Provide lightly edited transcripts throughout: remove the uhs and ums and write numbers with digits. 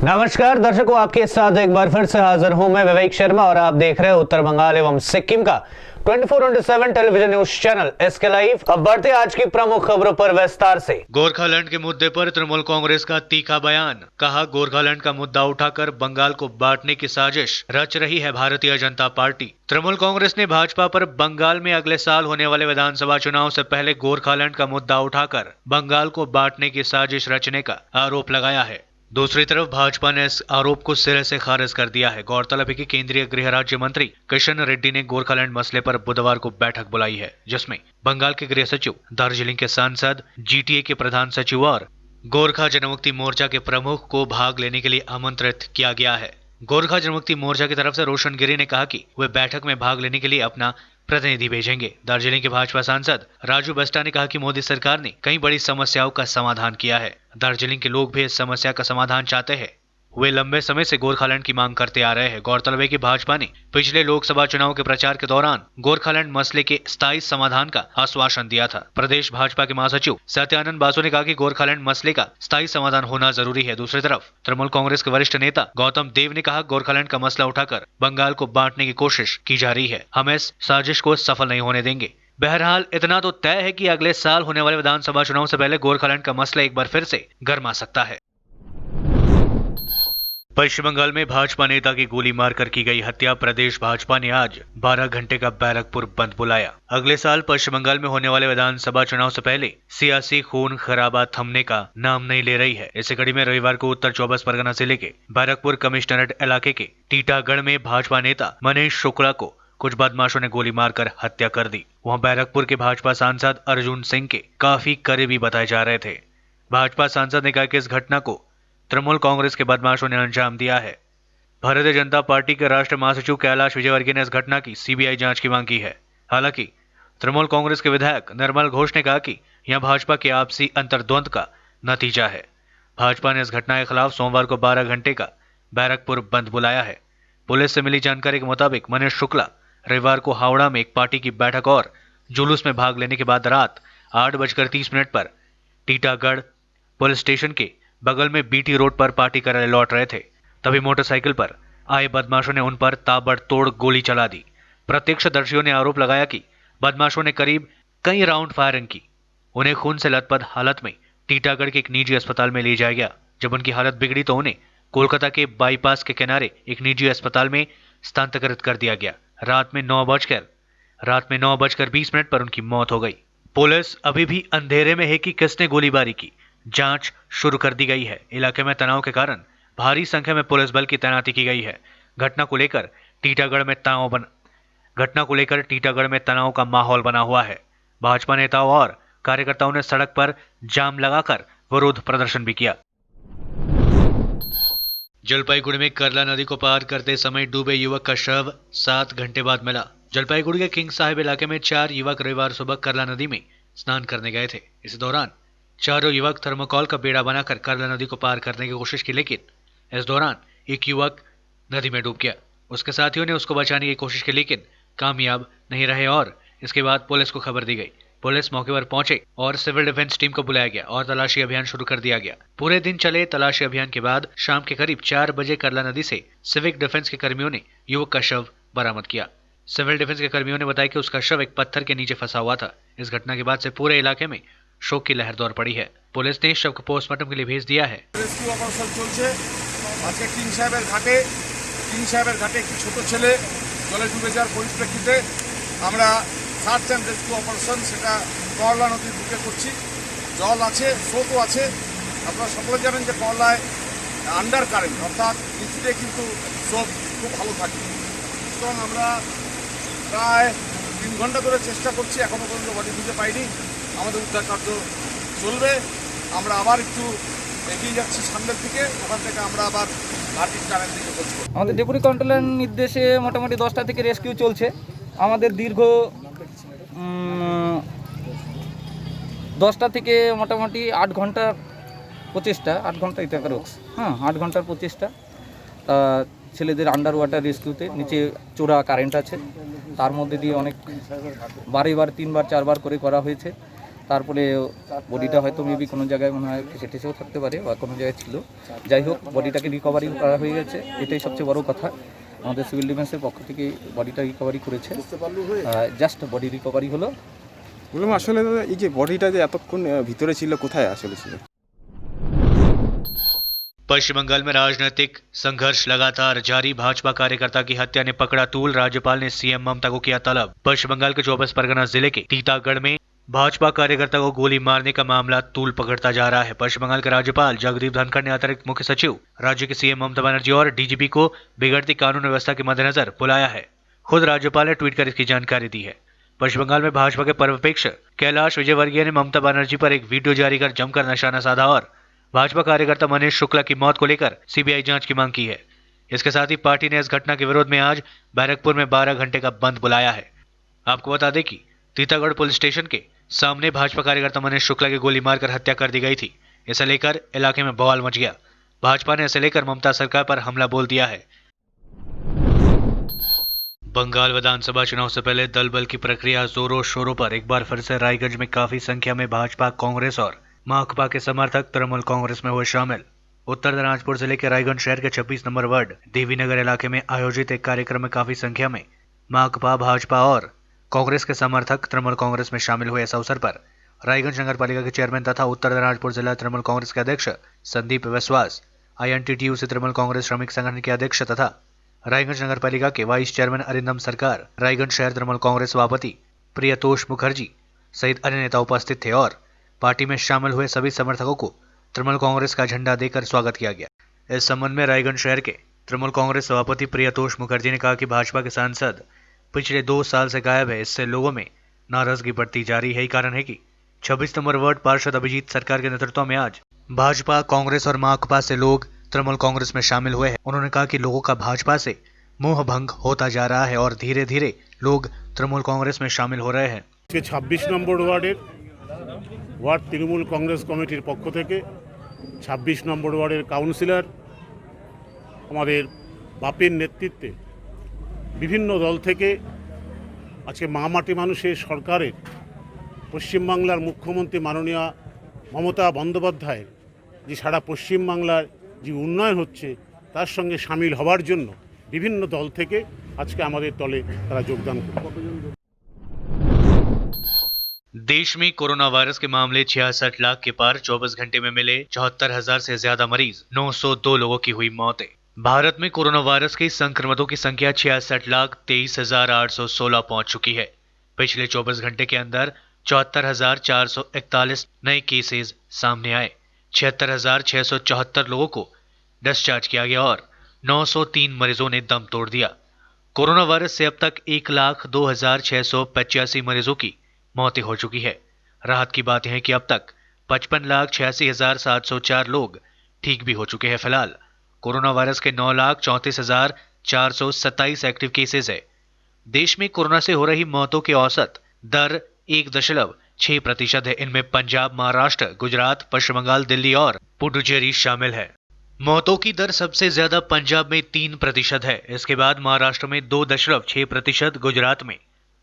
नमस्कार दर्शकों, आपके साथ एक बार फिर से हाजिर हूं मैं विवेक शर्मा और आप देख रहे हैं उत्तर बंगाल एवं सिक्किम का 24/7 television news channel SK live. अब बढ़ते आज की प्रमुख खबरों पर विस्तार से। गोरखालैंड के मुद्दे पर तृणमूल कांग्रेस का तीखा बयान। कहा, गोरखालैंड का मुद्दा उठाकर बंगाल को बांटने की साजिश रच रही है भारतीय जनता पार्टी। तृणमूल कांग्रेस ने भाजपा पर बंगाल में अगले साल होने वाले विधानसभा चुनाव से पहले गोरखालैंड का मुद्दा उठाकर बंगाल को बांटने की साजिश रचने का आरोप लगाया है। दूसरी तरफ भाजपा ने इस आरोप को सिरे से खारिज कर दिया है। गौरतलब है कि केंद्रीय गृह राज्य मंत्री किशन रेड्डी ने गोरखालैंड मसले पर बुधवार को बैठक बुलाई है, जिसमें बंगाल के गृह सचिव, दार्जिलिंग के सांसद, जीटीए के प्रधान सचिव और गोरखा जनमुक्ति मोर्चा के प्रमुख को भाग लेने के लिए आमंत्रित किया गया है। गोरखा जनमुक्ति मोर्चा की तरफ से रोशन गिरी ने कहा कि वे बैठक में भाग लेने के लिए अपना प्रतिनिधि भेजेंगे। दार्जिलिंग के भाजपा सांसद राजू बस्टा ने कहा कि मोदी सरकार ने कई बड़ी समस्याओं का समाधान किया है। दार्जिलिंग के लोग भी इस समस्या का समाधान चाहते हैं। वे लंबे समय से गोरखालैंड की मांग करते आ रहे हैं। गौरतलब है कि भाजपा ने पिछले लोकसभा चुनाव के प्रचार के दौरान गोरखालैंड मसले के स्थायी समाधान का आश्वासन दिया था। प्रदेश भाजपा के महासचिव सत्यानंद बासु ने कहा कि गोरखालैंड मसले का स्थायी समाधान होना जरूरी है। दूसरी तरफ तृणमूल कांग्रेस के वरिष्ठ नेता गौतम देव ने कहा, गोरखालैंड का मसला उठाकर बंगाल को बांटने की कोशिश की जा रही है। हम इस साजिश को सफल नहीं होने देंगे। बहरहाल इतना तो तय है कि अगले साल होने वाले विधानसभा चुनाव से पहले गोरखालैंड का मसला एक बार फिर से गर्मा सकता है। पश्चिम बंगाल में भाजपा नेता की गोली मारकर की गई हत्या। प्रदेश भाजपा ने आज 12 घंटे का बैरकपुर बंद बुलाया। अगले साल पश्चिम बंगाल में होने वाले विधानसभा चुनाव से पहले सियासी खून खराबा थमने का नाम नहीं ले रही है। इसी कड़ी में रविवार को उत्तर 24 परगना जिले के बैरकपुर कमिश्नरेट इलाके के टीटागढ़ में भाजपा नेता मनीष शुक्ला को कुछ बदमाशों ने गोली मारकर हत्या कर दी। वहां बैरकपुर के भाजपा सांसद अर्जुन सिंह के काफी करीबी बताए जा रहे थे। भाजपा सांसद ने कहा कि इस घटना को तृणमूल कांग्रेस के बदमाशों ने अंजाम दिया है। भारतीय जनता पार्टी के राष्ट्रीय महासचिव कैलाश विजयवर्गीय ने इस घटना की सीबीआई जांच की मांग की है। हालांकि तृणमूल कांग्रेस के विधायक निर्मल घोष ने कहा कि यह भाजपा के आपसी अंतर्द्वंद का नतीजा है। भाजपा ने इस घटना के खिलाफ सोमवार को 12 घंटे का बैरकपुर बंद बुलाया है। पुलिस से मिली जानकारी के मुताबिक मनीष शुक्ला रविवार को हावड़ा में एक पार्टी की बैठक और जुलूस में भाग लेने के बाद रात 8:30 पर टीटागढ़ पुलिस स्टेशन के बगल में बीटी रोड पर पार्टी कार्यालय लौट रहे थे। तभी मोटरसाइकिल पर आए बदमाशों ने उन पर ताबड़तोड़ गोली चला दी। प्रत्यक्षदर्शियों ने आरोप लगाया कि बदमाशों ने करीब कई राउंड फायरिंग की। उन्हें खून से लथपथ हालत में टीटागढ़ के एक निजी अस्पताल में ले जाया गया। जब उनकी हालत बिगड़ी तो उन्हें कोलकाता के बाईपास के किनारे एक निजी अस्पताल में स्थानांतरित कर दिया गया। रात में 9:20 पर उनकी मौत हो गई। पुलिस अभी भी अंधेरे में है कि किसने गोलीबारी की। जांच शुरू कर दी गई है। इलाके में तनाव के कारण भारी संख्या में पुलिस बल की तैनाती की गई है। घटना को लेकर टीटागढ़ में तनाव का माहौल बना हुआ है। भाजपा नेताओं और कार्यकर्ताओं ने सड़क पर जाम लगाकर विरोध प्रदर्शन भी किया। जलपाईगुड़ी में करला नदी को पार करते समय डूबे युवक का शव 7 घंटे बाद मिला। जलपाईगुड़ी के किंग साहिब इलाके में 4 युवक रविवार सुबह करला नदी में स्नान करने गए थे। इस दौरान चारों युवक थर्मोकॉल का बेड़ा बनाकर करला नदी को पार करने की कोशिश की, लेकिन इस दौरान एक युवक नदी में डूब गया। उसके साथियों ने उसको बचाने की कोशिश की, लेकिन कामयाब नहीं रहे और इसके बाद पुलिस को खबर दी गई। पुलिस मौके पर पहुंचे और सिविल डिफेंस टीम को बुलाया गया और तलाशी अभियान शुरू कर दिया गया। पूरे दिन चले तलाशी अभियान के बाद शाम के करीब 4 बजे करला नदी से सिविक डिफेंस के कर्मियों ने युवक का शव बरामद किया। सिविल डिफेंस के कर्मियों ने बताया कि उसका शव एक पत्थर के नीचे फंसा हुआ था। इस घटना के बाद से पूरे इलाके में शोक की लहर दौड़ पड़ी है। पुलिस ने शव को पोस्टमार्टम के लिए भेज दिया है। रेस्किউ অপারেশন চলছে। আজকে কিং সাহেবের ঘাটে একটি ছোট ছেলে জলে ডুবে যাওয়ার পরিপ্রেক্ষিতে আমরা সার্চ অ্যান্ড রেস্কিউ অপারেশন সেটা করলা নদীর বুকে করছি। জল আছে, স্রোতও আছে। আপনারা সকলে জানেন যে করলায় আন্ডার কারেন্ট অর্থাৎ নিচে কিন্তু স্রোত খুব ভালো থাকে। সুতরাং আমরা প্রায় 3 ঘন্টা ধরে চেষ্টা করছি, এখনো পর্যন্ত বডি খুঁজে পাইনি। আমাদের উদ্ধার কার্য চলবে। আমরা আবার একটু এগিয়ে যাচ্ছি সামনের দিকে। ওখান থেকে আমরা আবার ঘাটির টানের দিকে করছি। আমাদের ডেপুটি কন্ট্রোলার নির্দেশে মোটামুটি 10টা থেকে রেস্কিউ চলছে। আমাদের দীর্ঘ 10টা থেকে মোটামুটি 8 ঘন্টার প্রচেষ্টা, 8 ঘন্টা এটা রোক্স, 8 ঘন্টার প্রচেষ্টা। ছেলেদের আন্ডার ওয়াটার রেস্কিউতে নিচে চোরা কারেন্ট আছে, তার মধ্যে দিয়ে অনেক বারেবার 3বার 4বার করে করা হয়েছে। তারপরে বডিটা হয়তো মেবি কোনো জায়গায় মনে হয় ফেসে টেসেও থাকতে পারে বা কোনো জায়গায় ছিল। যাই হোক, বডিটাকে রিকভারি করা হয়ে গেছে, এটাই সবচেয়ে বড় কথা। আমাদের সিভিল ডিফেন্সের পক্ষ থেকে বডিটা রিকভারি করেছে, জাস্ট বডি রিকভারি হলো। বললাম আসলে দাদা, এই যে বডিটা যে এতক্ষণ ভিতরে ছিল, কোথায় আসলে ছিল? पश्चिम बंगाल में राजनीतिक संघर्ष लगातार जारी। भाजपा कार्यकर्ता की हत्या ने पकड़ा तूल। राज्यपाल ने सीएम ममता को किया तलब। पश्चिम बंगाल के 24 परगना जिले के टीटागढ़ में भाजपा कार्यकर्ता को गोली मारने का मामला तूल पकड़ता जा रहा है। पश्चिम बंगाल के राज्यपाल जगदीप धनखड़ ने अतिरिक्त मुख्य सचिव, राज्य के सीएम ममता बनर्जी और डीजीपी को बिगड़ती कानून व्यवस्था के मद्देनजर बुलाया है। खुद राज्यपाल ने ट्वीट कर इसकी जानकारी दी है। पश्चिम बंगाल में भाजपा के पर्यवेक्षक कैलाश विजयवर्गीय ने ममता बनर्जी पर एक वीडियो जारी कर जमकर निशाना साधा और भाजपा कार्यकर्ता मनीष शुक्ला की मौत को लेकर सीबीआई जांच की मांग की है। इसके साथ ही पार्टी ने इस घटना के विरोध में आज बैरकपुर में 12 घंटे का बंद बुलाया है। आपको बता दें कि टीटागढ़ पुलिस स्टेशन के सामने भाजपा कार्यकर्ता मनीष शुक्ला की गोली मारकर हत्या कर दी गई थी। इसे लेकर इलाके में बवाल मच गया। भाजपा ने इसे लेकर ममता सरकार पर हमला बोल दिया है। बंगाल विधानसभा चुनाव से पहले दल बल की प्रक्रिया जोरों शोरों पर। एक बार फिर से रायगंज में काफी संख्या में भाजपा, कांग्रेस और माकपा के समर्थक तृणमूल कांग्रेस में हुए शामिल। उत्तर दिनाजपुर जिले के रायगंज शहर के 26 नंबर वार्ड देवीनगर इलाके में आयोजित एक कार्यक्रम में काफी संख्या में माकपा, भाजपा और कांग्रेस के समर्थक तृणमूल कांग्रेस में शामिल हुए। इस अवसर पर रायगंज नगर पालिका के चेयरमैन तथा उत्तर दिनाजपुर जिला तृणमूल कांग्रेस के अध्यक्ष संदीप विश्वास, INTTU से तृणमूल कांग्रेस श्रमिक संगठन के अध्यक्ष तथा रायगंज नगर पालिका के वाइस चेयरमैन अरिंदम सरकार, रायगंज शहर तृणमूल कांग्रेस सभापति प्रियतोष मुखर्जी सहित अन्य नेता उपस्थित थे और पार्टी में शामिल हुए सभी समर्थकों को तृणमूल कांग्रेस का झंडा देकर स्वागत किया गया। इस संबंध में रायगंज शहर के तृणमूल कांग्रेस सभापति प्रियतोष मुखर्जी ने कहा कि भाजपा के सांसद पिछले 2 साल से गायब है, इससे लोगों में नाराजगी बढ़ती जा रही है। कारण है कि 26 नंबर वार्ड पार्षद अभिजीत सरकार के नेतृत्व में आज भाजपा, कांग्रेस और माकपा से लोग तृणमूल कांग्रेस में शामिल हुए हैं। उन्होंने कहा कि लोगों का भाजपा से मोह भंग होता जा रहा है और धीरे धीरे लोग तृणमूल कांग्रेस में शामिल हो रहे हैं। 26 নম্বর ওয়ার্ড তৃণমূল কংগ্রেস কমিটির পক্ষ থেকে 26 নম্বর ওয়ার্ডের কাউন্সিলর আমাদের বাপের নেতৃত্বে বিভিন্ন দল থেকে আজকে মামাটি মানুষের সরকারের পশ্চিমবাংলার মুখ্যমন্ত্রী মাননীয় মমতা বন্দ্যোপাধ্যায়ের যে সারা পশ্চিমবাংলার যে উন্নয়ন হচ্ছে তার সঙ্গে সামিল হওয়ার জন্য বিভিন্ন দল থেকে আজকে আমাদের দলে তারা যোগদান করবে। देश में कोरोना वायरस के मामले 66 लाख के पार। 24 घंटे में मिले 74,000 से ज्यादा मरीज। 902 लोगों की हुई मौतें। भारत में कोरोना वायरस के संक्रमितों की संख्या 66,23,816 पहुंच चुकी है। पिछले 24 घंटे के अंदर 74,441 नए केसेस सामने आए। 76,674 लोगों को डिस्चार्ज किया गया और 903 मरीजों ने दम तोड़ दिया। कोरोना वायरस से अब तक 1,02,685 मरीजों की मौतें हो चुकी है। राहत की बात यह है कि अब तक 55,86,704 लोग ठीक भी हो चुके हैं। फिलहाल कोरोना वायरस के 9,34,427 एक्टिव केसेस है। देश में कोरोना से हो रही मौतों की औसत दर 1.6% है। इनमें पंजाब, महाराष्ट्र, गुजरात, पश्चिम बंगाल, दिल्ली और पुडुचेरी शामिल है। मौतों की दर सबसे ज्यादा पंजाब में 3% है। इसके बाद महाराष्ट्र में 2.6%, गुजरात में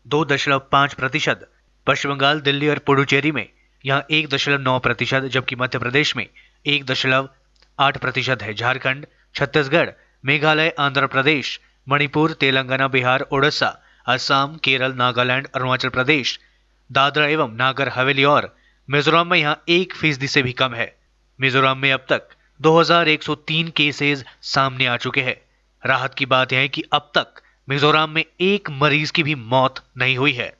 2.5%, पश्चिम बंगाल, दिल्ली और पुडुचेरी में यहाँ 1.9%, जबकि मध्य प्रदेश में 1.8% है। झारखंड, छत्तीसगढ़, मेघालय, आंध्र प्रदेश, मणिपुर, तेलंगाना, बिहार, उड़ीसा, असम, केरल, नागालैंड, अरुणाचल प्रदेश, दादरा एवं नागर हवेली और मिजोरम में यहाँ 1% से भी कम है। मिजोरम में अब तक 2,103 केसेस सामने आ चुके हैं। राहत की बात यह है कि अब तक मिजोरम में एक मरीज की भी मौत नहीं हुई है।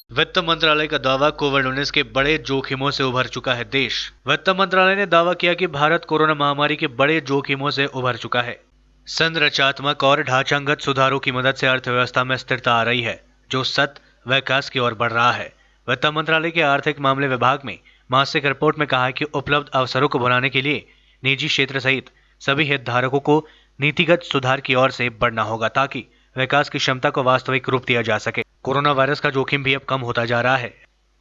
वित्त मंत्रालय का दावा, कोविड-19 के बड़े जोखिमों से उभर चुका है देश। वित्त मंत्रालय ने दावा किया कि भारत कोरोना महामारी के बड़े जोखिमों से उभर चुका है। संरचनात्मक और ढांचागत सुधारों की मदद से अर्थव्यवस्था में स्थिरता आ रही है, जो सतत विकास की ओर बढ़ रहा है। वित्त मंत्रालय के आर्थिक मामले विभाग में मासिक रिपोर्ट में कहा है कि उपलब्ध अवसरों को बढ़ाने के लिए निजी क्षेत्र सहित सभी हितधारकों को नीतिगत सुधार की ओर से बढ़ना होगा, ताकि विकास की क्षमता को वास्तविक रूप दिया जा सके। कोरोना वायरस का जोखिम भी अब कम होता जा रहा है।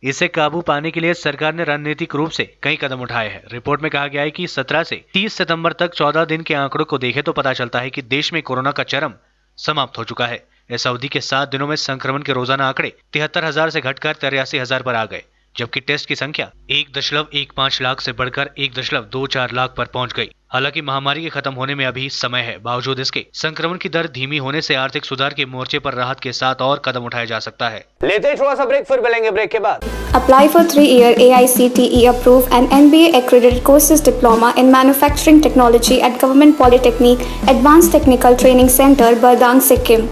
इसे काबू पाने के लिए सरकार ने रणनीतिक रूप से कई कदम उठाए हैं। रिपोर्ट में कहा गया है कि 17 से 30 सितंबर तक 14 दिन के आंकड़ों को देखें तो पता चलता है कि देश में कोरोना का चरम समाप्त हो चुका है। इस अवधि के 7 दिनों में संक्रमण के रोजाना आंकड़े 73,000 से घटकर 83,000 पर आ गए, जबकि टेस्ट की संख्या 1.15 लाख से बढ़कर 1.24 लाख पर पहुंच गई। हालांकि महामारी के खत्म होने में अभी समय है, बावजूद इसके संक्रमण की दर धीमी होने से आर्थिक सुधार के मोर्चे पर राहत के साथ और कदम उठाया जा सकता है। लेते हैं थोड़ा सा ब्रेक, फिर मिलेंगे ब्रेक के बाद। Apply for 3-year AICTE approved and NBA accredited courses diploma in manufacturing technology at Government Polytechnic Advanced Technical Training Center, Bardang, Sikkim.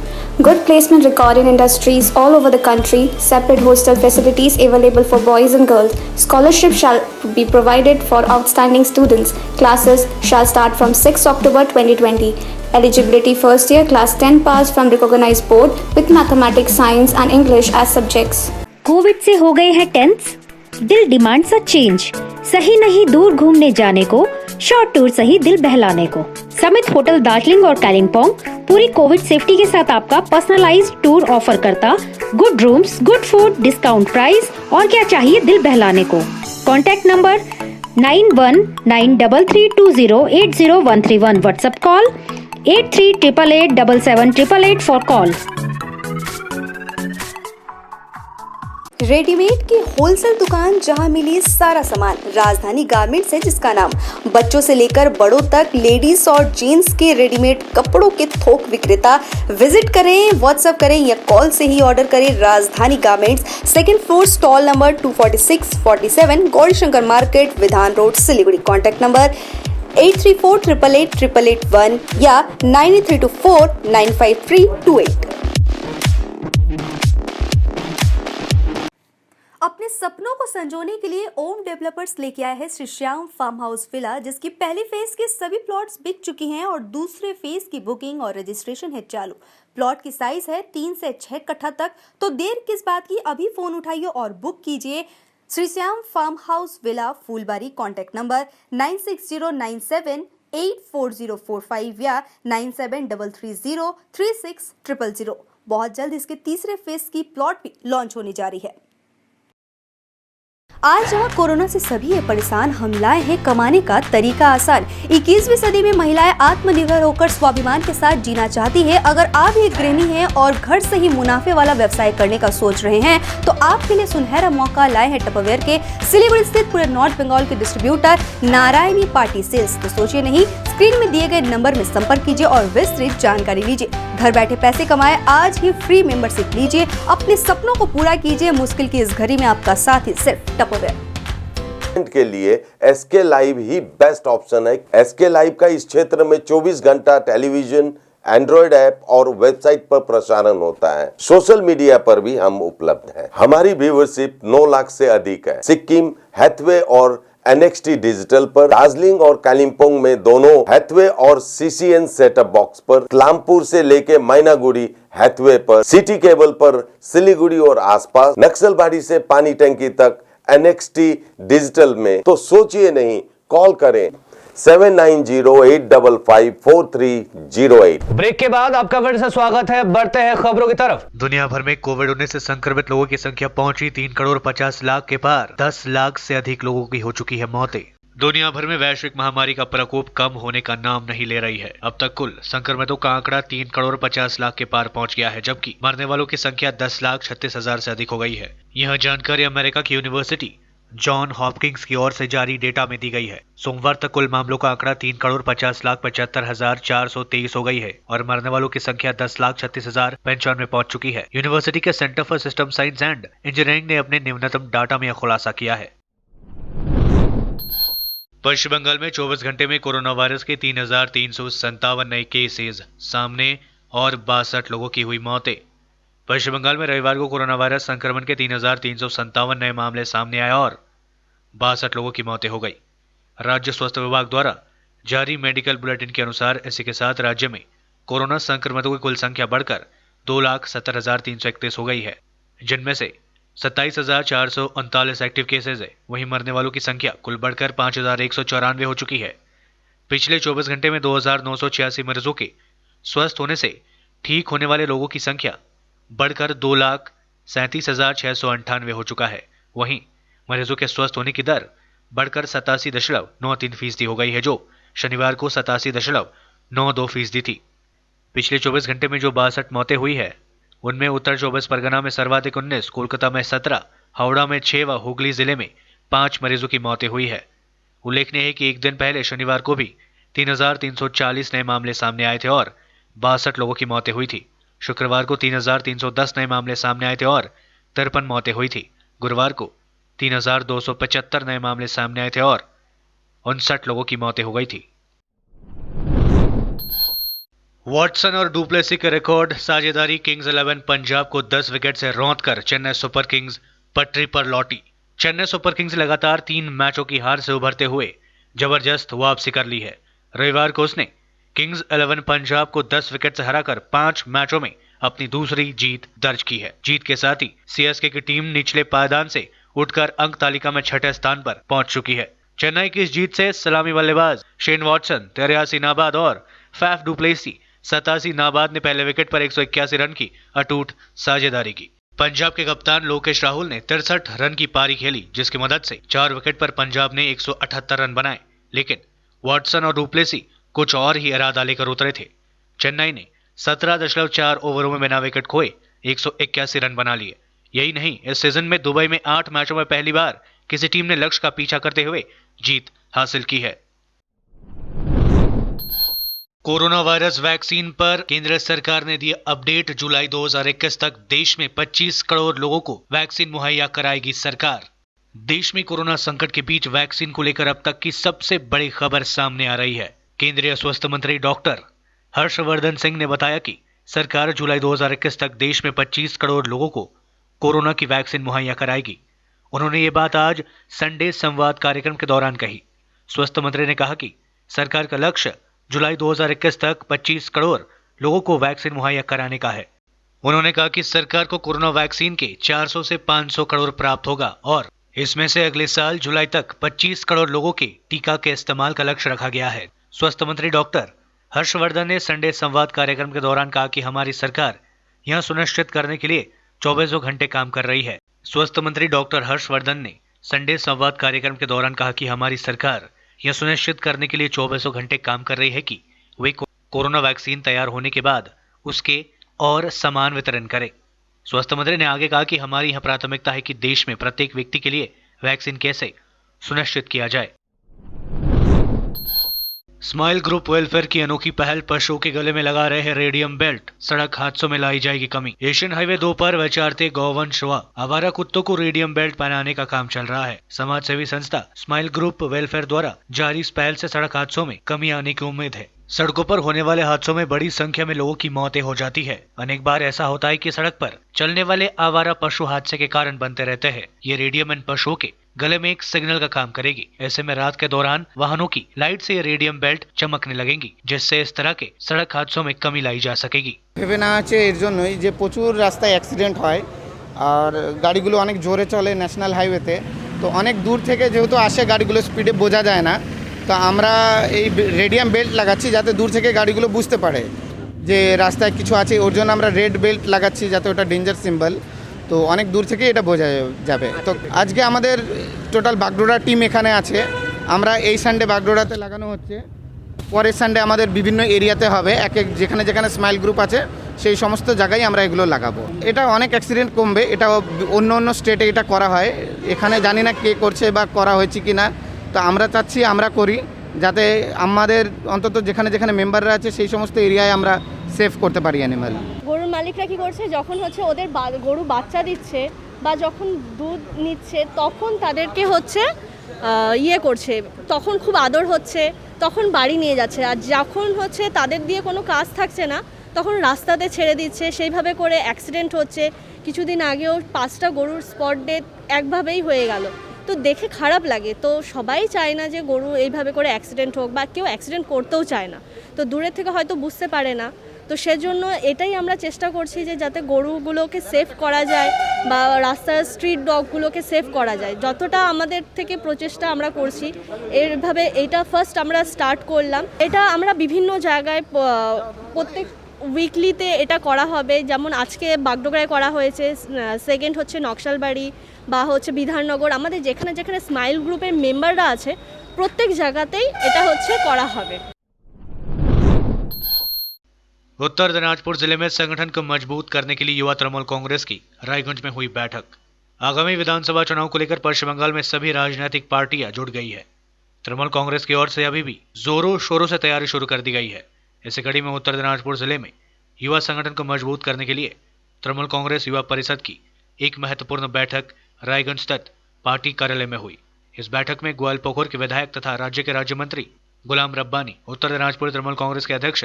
Good placement record in industries all over the country. Separate hostel facilities available for boys and girls. Scholarship shall be provided for outstanding students. Classes shall start from 6 October 2020. Eligibility first year class 10 pass from recognized board with mathematics, science and English as subjects. Covid से हो गए हैं tense, दिल demands a change. सही नहीं दूर घूमने जाने को, शॉर्ट टूर सही दिल बहलाने को। समित होटल दार्जिलिंग और कालिम्पोंग पूरी कोविड सेफ्टी के साथ आपका पर्सनलाइज्ड टूर ऑफर करता। Good rooms, good food, discount price और क्या चाहिए दिल बहलाने को। Contact number 919332080131। WhatsApp call 8388877888 for call. Readymade की होलसेल दुकान जहां मिली सारा सामान, राजधानी गारमेंट्स है जिसका नाम। बच्चों से लेकर बड़ों तक लेडीज और जेंट्स के रेडीमेड कपड़ों के थोक विक्रेता। विजिट करें, व्हाट्सएप करें या कॉल से ही ऑर्डर करें। राजधानी garments, 2nd floor, stall number 246-47, Gaurishankar market, विधान रोड, सिलीगुड़ी। कॉन्टैक्ट नंबर 8348888881 या 9324955328। अपने सपनों को संजोने के लिए ओम डेवलपर्स लेके आया है Shri Shyam farm house villa, जिसकी पहली फेज के सभी प्लॉट्स बिक चुकी हैं और दूसरे फेज की बुकिंग और रजिस्ट्रेशन है चालू। प्लॉट की साइज है 3 से 6 कट्ठा तक, तो देर किस बात की, अभी फोन उठाइए और बुक कीजिए। Shri Shyam farm house villa, Phulbari. Contact number 9609784045 या 9733036000। बहुत जल्द इसके तीसरे फेज की प्लॉट भी लॉन्च होने जा रही है। आज जहाँ कोरोना से सभी है परेशान, हम लाए हैं कमाने का तरीका आसान। 21वीं सदी में महिलाएं आत्मनिर्भर होकर स्वाभिमान के साथ जीना चाहती है। अगर आप एक गृहिणी हैं और घर से ही मुनाफे वाला व्यवसाय करने का सोच रहे हैं, तो आपके लिए सुनहरा मौका लाए हैं टपरवेयर के सिलीगुड़ी स्थित पूरे नॉर्थ बंगाल के डिस्ट्रीब्यूटर नारायणी पार्टी सेल्स। तो सोचिए नहीं, स्क्रीन में दिए गए नंबर में संपर्क कीजिए और विस्तृत जानकारी लीजिए। घर बैठे पैसे कमाए, आज ही फ्री मेंबरशिप लीजिए, अपने सपनों को पूरा कीजिए। मुश्किल की इस घड़ी में आपका साथ ही सिर्फ टपरवेयर के लिए एसके लाइव ही बेस्ट ऑप्शन है। एसके लाइव का इस क्षेत्र में 24 घंटा टेलीविजन, एंड्रॉइड ऐप और वेबसाइट पर प्रसारण होता है। सोशल मीडिया पर भी हम उपलब्ध हैं। हमारी व्यूवरशिप 9 लाख से अधिक है। सिक्किम, हैथवे और NXT डिजिटल पर, दार्जिलिंग और कालिम्पोंग में दोनों हैथवे और CCN सेटअप बॉक्स पर, तलामपुर से लेके मैनागुड़ी हैथवे पर, सिटी केबल पर सिलीगुड़ी और आसपास, नक्सलबाड़ी से पानी टंकी तक NXT डिजिटल में। तो सोचिए नहीं, कॉल करें 7908554308। ब्रेक के बाद आपका फिर से स्वागत है। बढ़ते हैं खबरों की तरफ। दुनिया भर में कोविड-19 से संक्रमित लोगों की संख्या पहुंची 3,50,00,000 के पार। 10 लाख से अधिक लोगों की हो चुकी है मौतें। दुनिया भर में वैश्विक महामारी का प्रकोप कम होने का नाम नहीं ले रही है। अब तक कुल संक्रमितों का आंकड़ा 3,50,00,000 के पार पहुंच गया है, जबकि मरने वालों की संख्या 10,36,000 से अधिक हो गई है। यह जानकारी अमेरिका की यूनिवर्सिटी जॉन हॉपकिंस की ओर से जारी डेटा में दी गई है। सोमवार तक कुल मामलों का आंकड़ा 3,50,75,423 हो गई है और मरने वालों की संख्या 10,36,095 पहुंच चुकी है। यूनिवर्सिटी के centre for system science and engineering ने अपने न्यूनतम डाटा में यह खुलासा किया है। पश्चिम बंगाल में 24 घंटे में कोरोना वायरस के 3,357 नए केसेस सामने और 62 लोगों की हुई मौतें। पश्चिम बंगाल में रविवार को कोरोना वायरस संक्रमण के 3,357 नए मामले सामने आए और 62 लोगों की मौतें हो गई। राज्य स्वास्थ्य विभाग द्वारा जारी मेडिकल बुलेटिन के अनुसार इसी के साथ राज्य में कोरोना संक्रमितों की कुल संख्या बढ़कर 2,70,331 हो गई है, जिनमें से 27,439 एक्टिव केसेज है। वहीं मरने वालों की संख्या कुल बढ़कर 5,194 हो चुकी है। पिछले 24 घंटे में 2,986 मरीजों के स्वस्थ होने से ठीक होने वाले लोगों की संख्या बढ़कर 2,37,698 हो चुका है। वहीं मरीजों के स्वस्थ होने की दर बढ़कर 87.93% हो गई है, जो शनिवार को 87.92% थी। पिछले 24 घंटे में जो 62 मौतें हुई है उनमें उत्तर 24 परगना में सर्वाधिक 19, कोलकाता में 17, हावड़ा में 6 व हुगली जिले में 5 मरीजों की मौतें हुई है। उल्लेखनीय है कि एक दिन पहले शनिवार को भी 3,340 नए मामले सामने आए थे और 62 लोगों की मौतें हुई थी। शुक्रवार को 3,310 नए मामले सामने आए थे और 53 मौतें हुई थी। गुरुवार को 3,275 नए मामले सामने आए थे और 59 लोगों की मौतें हो गई थी। वॉटसन और डुप्लेसी के रिकॉर्ड साझेदारी किंग्स 11 पंजाब को 10 विकेट से रौंद कर चेन्नई सुपर किंग्स पटरी पर लौटी। चेन्नई सुपर किंग्स लगातार 3 मैचों की हार से उभरते हुए जबरदस्त वापसी कर ली है। रविवार को उसने किंग्स 11 पंजाब को 10 विकेट से हराकर 5 मैचों में अपनी दूसरी जीत दर्ज की है। जीत के साथ ही सीएसके की टीम निचले पायदान से उठकर अंक तालिका में 6ठे स्थान पर पहुंच चुकी है। चेन्नई की इस जीत से सलामी बल्लेबाज शेन वॉटसन 83 नाबाद और फैफ डुप्लेसी 87 नाबाद ने पहले विकेट पर 181 रन की अटूट साझेदारी की। पंजाब के कप्तान लोकेश राहुल ने 63 रन की पारी खेली, जिसकी मदद से 4 विकेट पर पंजाब ने 178 रन बनाए, लेकिन वॉटसन और डुप्लेसी कुछ और ही इरादा लेकर उतरे थे। चेन्नई ने 17.4 ओवरों में बिना विकेट खोए 181 रन बना लिए। यही नहीं, इस सीजन में दुबई में 8 मैचों में पहली बार किसी टीम ने लक्ष्य का पीछा करते हुए जीत हासिल की है। कोरोना वायरस वैक्सीन पर केंद्र सरकार ने दिया अपडेट। जुलाई 2021 तक देश में 25 करोड़ लोगों को वैक्सीन मुहैया कराएगी सरकार। देश में कोरोना संकट के बीच वैक्सीन को लेकर अब तक की सबसे बड़ी खबर सामने आ रही है। केंद्रीय स्वास्थ्य मंत्री डॉक्टर हर्षवर्धन सिंह ने बताया कि सरकार जुलाई 2021 तक देश में 25 करोड़ लोगों को कोरोना की वैक्सीन मुहैया कराएगी। उन्होंने ये बात आज संडे संवाद कार्यक्रम के दौरान कही। स्वास्थ्य मंत्री ने कहा कि सरकार का लक्ष्य जुलाई 2021 तक 25 करोड़ लोगों को वैक्सीन मुहैया कराने का है। उन्होंने कहा कि सरकार को कोरोना वैक्सीन के 400 से 500 करोड़ प्राप्त होगा और इसमें से अगले साल जुलाई तक 25 करोड़ लोगों के टीका के इस्तेमाल का लक्ष्य रखा गया है। स्वास्थ्य मंत्री डॉक्टर हर्षवर्धन ने संडे संवाद कार्यक्रम के दौरान कहा कि हमारी सरकार यह सुनिश्चित करने के लिए 24 घंटे काम कर रही है। स्वास्थ्य मंत्री डॉक्टर हर्षवर्धन ने संडे संवाद कार्यक्रम के दौरान कहा कि हमारी सरकार यह सुनिश्चित करने के लिए 24 घंटे काम कर रही है कि वे कोरोना वैक्सीन तैयार होने के बाद उसके और समान वितरण करे। स्वास्थ्य मंत्री ने आगे कहा कि हमारी यह प्राथमिकता है कि देश में प्रत्येक व्यक्ति के लिए वैक्सीन कैसे सुनिश्चित किया जाए। स्माइल ग्रुप वेलफेयर की अनोखी पहल, पशुओं के गले में लगा रहे रेडियम बेल्ट, सड़क हादसों में लाई जाएगी कमी। एशियन हाईवे 2 पर वैचारते गौवंश व आवारा कुत्तों को रेडियम बेल्ट पहनाने का काम चल रहा है। समाज सेवी संस्था स्माइल ग्रुप वेलफेयर द्वारा जारी इस पहल से सड़क हादसों में कमी आने की उम्मीद है। सड़कों पर होने वाले हादसों में बड़ी संख्या में लोगों की मौतें हो जाती है। अनेक बार ऐसा होता है कि सड़क पर चलने वाले आवारा पशु हादसे के कारण बनते रहते हैं। ये रेडियम इन पशुओं के गले में एक सिग्नल का काम करेगी। ऐसे में रात के दौरान वाहनों की लाइट से ये रेडियम बेल्ट चमकने लगेंगी, जिससे इस तरह के सड़क हादसों में कमी लाई जा सकेगी। ভেবে না আছে এর জন্যই যে প্রচুর রাস্তায় অ্যাক্সিডেন্ট হয় আর গাড়িগুলো অনেক জোরে চলে ন্যাশনাল হাইওয়েতে, তো অনেক দূর থেকে যেহেতু আসে গাড়িগুলো স্পিডে বোঝা যায় না, তো আমরা এই রেডিয়াম বেল্ট লাগাচ্ছি যাতে দূর থেকে গাড়িগুলো বুঝতে পারে যে রাস্তায় কিছু আছে। ওর জন্য আমরা রেড বেল্ট লাগাচ্ছি যাতে ওটা ডেঞ্জার সিম্বল, তো অনেক দূর থেকে এটা বোঝা যাবে। তো আজকে আমাদের টোটাল বাগডোরা টিম এখানে আছে। আমরা এই সানডে বাগডোরাতে লাগানো হচ্ছে, পরের সানডে আমাদের বিভিন্ন এরিয়াতে হবে। এক এক যেখানে যেখানে স্মাইল গ্রুপ আছে সেই সমস্ত জায়গায় আমরা এগুলো লাগাবো। এটা অনেক অ্যাক্সিডেন্ট কমবে, এটা অন্য অন্য স্টেটে এটা করা হয়, এখানে জানি না কে করছে বা করা হয়েছে কি না। তো আমরা চাচ্ছি আমরা করি যাতে আমাদের অন্তত যেখানে যেখানে মেম্বাররা আছে সেই সমস্ত এরিয়ায় আমরা সেভ করতে পারি অ্যানিমাল। গরুর মালিকরা কী করছে, যখন হচ্ছে ওদের গরু বাচ্চা দিচ্ছে বা যখন দুধ নিচ্ছে তখন তাদেরকে হচ্ছে ইয়ে করছে, তখন খুব আদর হচ্ছে, তখন বাড়ি নিয়ে যাচ্ছে। আর যখন হচ্ছে তাদের দিয়ে কোনো কাজ থাকছে না তখন রাস্তাতে ছেড়ে দিচ্ছে। সেইভাবে করে অ্যাক্সিডেন্ট হচ্ছে। কিছুদিন আগেও 5টা গরুর স্পট ডেথ একভাবেই হয়ে গেল। তো দেখে খারাপ লাগে। তো সবাই চায় না যে গরু এইভাবে করে অ্যাক্সিডেন্ট হোক, বা কেউ অ্যাক্সিডেন্ট করতেও চায় না। তো দূরের থেকে হয়তো বুঝতে পারে না। তো সেজন্য এটাই আমরা চেষ্টা করছি যে যাতে গরুগুলোকে সেভ করা যায় বা রাস্তার স্ট্রিট ডগগুলোকে সেভ করা যায়। যতটা আমাদের থেকে প্রচেষ্টা আমরা করছি, এইভাবে এটা ফার্স্ট আমরা স্টার্ট করলাম। এটা আমরা বিভিন্ন জায়গায় প্রত্যেক উইকলিতে এটা করা হবে। যেমন আজকে বাগডোগরায় করা হয়েছে, সেকেন্ড হচ্ছে নকশালবাড়ি বা হচ্ছে বিধাননগর। আমাদের যেখানে যেখানে স্মাইল গ্রুপের মেম্বাররা আছে প্রত্যেক জায়গাতেই এটা হচ্ছে করা হবে। उत्तर दिनाजपुर जिले में संगठन को मजबूत करने के लिए युवा तृणमूल कांग्रेस की रायगंज में हुई बैठक। आगामी विधानसभा चुनाव को लेकर पश्चिम बंगाल में सभी राजनीतिक पार्टियां जुट गई है। तृणमूल कांग्रेस की ओर से अभी भी जोरों शोरों से तैयारी शुरू कर दी गई है। इसी कड़ी में उत्तर दिनाजपुर जिले में युवा संगठन को मजबूत करने के लिए तृणमूल कांग्रेस युवा परिषद की एक महत्वपूर्ण बैठक रायगंज स्थित पार्टी कार्यालय में हुई। इस बैठक में ग्वालपोखर के विधायक तथा राज्य के राज्य मंत्री गुलाम रब्बानी, उत्तर दिनाजपुर तृणमूल कांग्रेस के अध्यक्ष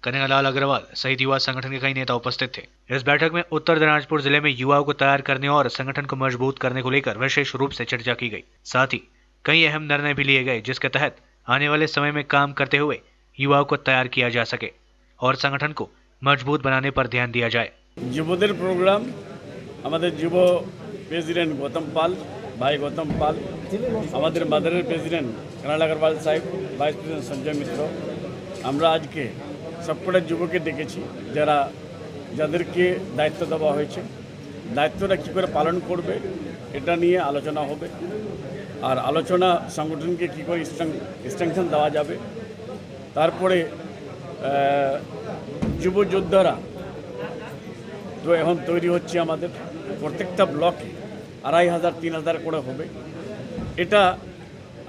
कन्हैयालाल अग्रवाल सहित युवा संगठन के कई नेता उपस्थित थे। इस बैठक में उत्तर दिनाजपुर जिले में युवाओं को तैयार करने और संगठन को मजबूत करने को लेकर विशेष रूप से चर्चा की गई। साथ ही कई अहम निर्णय भी लिए गए, जिसके तहत आने वाले समय में काम करते हुए युवाओं को तैयार किया जा सके और संगठन को मजबूत बनाने पर ध्यान दिया जाए। যুবদের প্রোগ্রাম আমাদের যুব প্রেসিডেন্ট গৌতম পাল, ভাই গৌতম পাল, আমাদের মাদারের প্রেসিডেন্ট কানাল আগরওয়াল সাহেব, ভাইস প্রেসিডেন্ট সঞ্জয় মিত্র, আমরা আজকে সবকটা যুবকে ডেকেছি যাদেরকে দায়িত্ব দেওয়া হয়েছে। দায়িত্বটা কী করে পালন করবে এটা নিয়ে আলোচনা হবে। আর আলোচনা সংগঠনকে কী করে স্ট্রেংথেন দেওয়া যাবে। তারপরে যুব যোদ্ধারা তো এখন তৈরি হচ্ছে আমাদের প্রত্যেকটা ব্লকে 2500 3000 করে হবে। এটা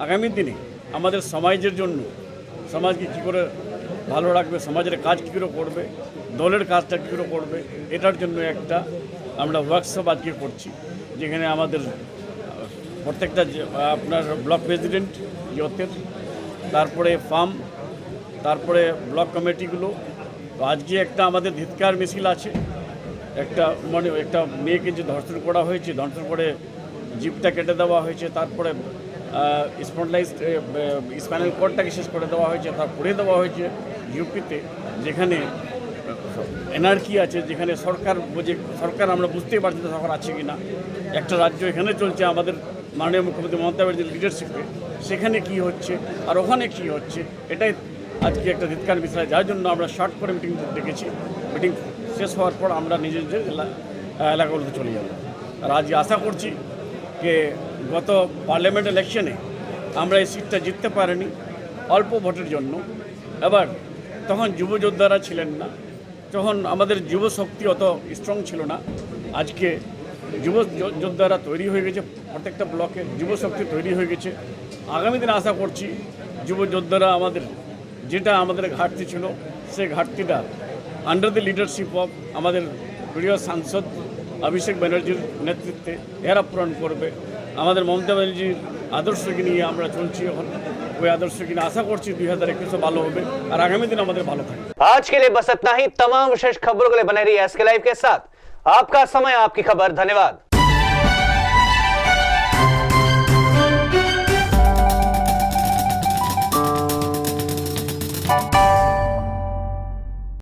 আগামী দিনে আমাদের সমাজের জন্য, সমাজকে কী করে ভালো রাখবে, সমাজের কাজ কী করে করবে, দলের কাজটা কী করে করবে, এটার জন্য একটা আমরা ওয়ার্কশপ আজকে করছি, যেখানে আমাদের প্রত্যেকটা আপনার ব্লক প্রেসিডেন্ট ইয়তের, তারপরে ফার্ম, তারপরে ব্লক কমিটিগুলো। তো আজকে একটা আমাদের ধিৎকার মিছিল আছে। একটা মেয়েকে যে ধর্ষণ করা হয়েছে, ধর্ষণ করে জিভটা কেটে দেওয়া হয়েছে, তারপরে স্পাইনাল কর্ডটাকে শেষ করে দেওয়া হয়েছে, তার পুড়ে দেওয়া হয়েছে ইউপিতে, যেখানে এনার্কি আছে, যেখানে সরকার আমরা বুঝতেই পারছি না সরকার আছে কি না। একটা রাজ্য এখানে চলছে আমাদের মাননীয় মুখ্যমন্ত্রী মমতা ব্যানার্জির লিডারশিপে, সেখানে কি হচ্ছে আর ওখানে কি হচ্ছে, এটাই আজকে একটা ধিৎকার বিষয়, যার জন্য আমরা শর্ট করে মিটিং ডেকেছি। মিটিং শেষ হওয়ার পর আমরা নিজেদের এলাকাগুলোতে চলে যাব। আর আজ আশা করছি যে গত পার্লামেন্ট ইলেকশনে আমরা এই সিটটা জিততে পারিনি অল্প ভোটের জন্য। এবার তখন যুবযোদ্ধারা ছিলেন না, তখন আমাদের যুব শক্তি অত স্ট্রং ছিল না। আজকে যুব যোদ্ধারা তৈরি হয়ে গেছে, প্রত্যেকটা ব্লকে যুব শক্তি তৈরি হয়ে গেছে। আগামী দিনে আশা করছি যুব যোদ্ধারা যেটা আমাদের ঘাটতি ছিল, সেই ঘাটতিটা আন্ডার দ্য লিডারশিপ অফ আমাদের প্রিয় সাংসদ অভিষেক ব্যানার্জির নেতৃত্বে এরা পূরণ করবে। আমাদের মমতা ব্যানার্জির আদর্শকে নিয়ে আমরা চলছি, এখন ওই আদর্শকে নিয়ে আশা করছি 2021 ভালো হবে আর আগামী দিন আমাদের ভালো থাকবে। आज के लिए बस इतना ही। तमाम विशेष खबरों के लिए बने रहिए एसके लाइव के साथ। आपका समय, आपकी खबर। धन्यवाद।